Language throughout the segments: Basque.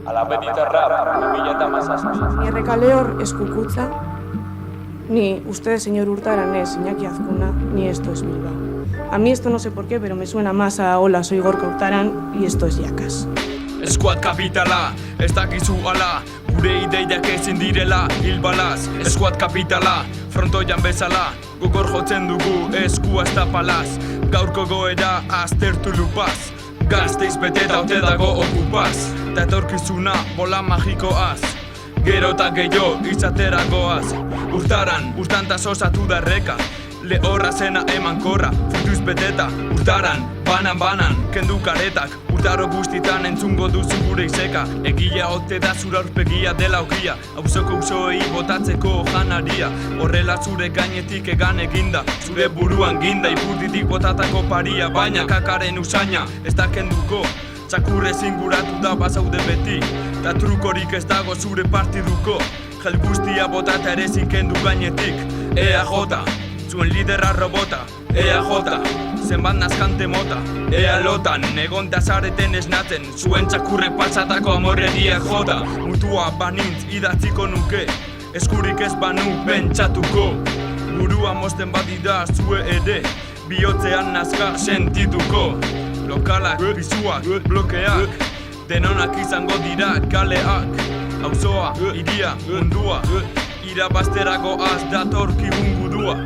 Alabeditarra, 2017. Ni Errekaleor es Cucuza, ni ustedes, señor Hurtaran, es Iñaki Azcuna, ni esto es Bilbao. A mí esto no sé por qué, pero me suena más a hola, soy Gorka Hurtaran y esto es Yakas. Eskuat kapitala, ez dakizu ala, gure ideiak ezin direla hilbalaz. Eskuat kapitala, frontoian bezala, gogor jotzen dugu eskua ez da palaz. Gaurko goera aztertu lupaz, Gasteiz beteta ote dago okupaz. Ta etorkizuna bola magikoaz, gero eta gehiago izateragoaz. Hurtaran, urtantaz osatu da erreka, lehorra zena eman korra, futuz beteta. Hurtaran, banan, kendu karetak, urtaro guztitan entzungo duzu gure izeka. Egia ote da zura aurpegia dela ogia, auzoko usoei botatzeko janaria. Horrela zure gainetik egan eginda, zure buruan ginda, ipurditik botatako paria. Baina kakaren usaina ez da kenduko, txakurrez inguratu da bazaude beti, ta trukorik ez dago zure partiduko. Jel guztia botata ere zinkendu gainetik. EAJ, zuen liderra robota. EAJ, zenbat nazkante mota. Ea lotan, egon da zareten esnatzen, zuen txakurrek patsatako amorreria jota. Mutua banintz idatziko nuke, eskurik ez banu pentsatuko. Burua mozten badida zue ere, bihotzean nazka sentituko. Lokalak, pisuak, blokeak, denonak izango dira kaleak. Auzoa, iria, mundua, irabazterako az datorkigun gudua.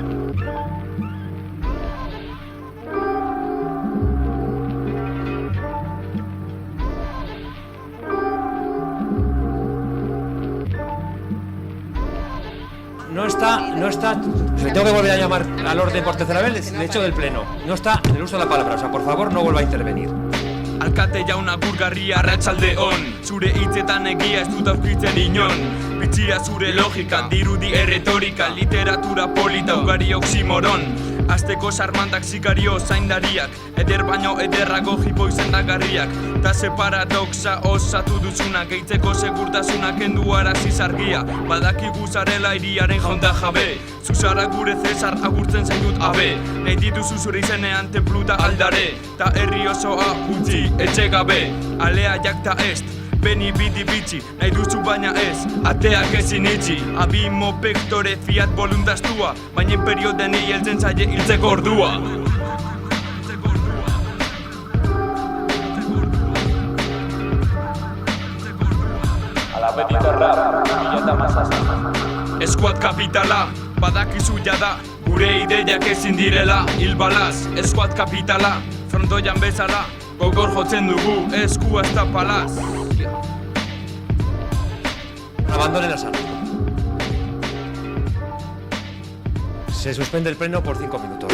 No está, le tengo que volver a llamar al orden por tercera vez, le echo del pleno. No está en el uso de la palabra, o sea, por favor no vuelva a intervenir. Alkate jauna gurgarria arratsalde on, zure hitzetan egia ez dut aurkitzen inon. Bitxia zure logika, dirudi erretorika, literatura polita ugari oximoron. Azteko sarmandak sikario zaindariak, eder baino ederrago jipo izendagarriak. Ta ze paradoxa osatu duzuna, gehitzeko segurtasuna kendu arazi zargia. Badakigu zarela iriaren jaunda jabe, zuzara gure Cesar agurtzen zaitut abe. Nahi dituzu zure izenean templuta aldare, ta herri osoa utzi etxe gabe. Alea jakta est, beni bidi bitxi, nahi duzu baina ez, ateak ezin itxi. Abimo pektore fiat voluntaztua, baina imperio denei heltzen zaie hiltzeko ordua. Alabeditarra, 2017. Eskuat kapitala, badakizu jada, gure ideiak ezin direla hilbalaz. Eskuat kapitala, frontoian bezala, gogor jotzen dugu eskua ez da palaz. Abandone la sala. Se suspende el pleno por 5 minutos.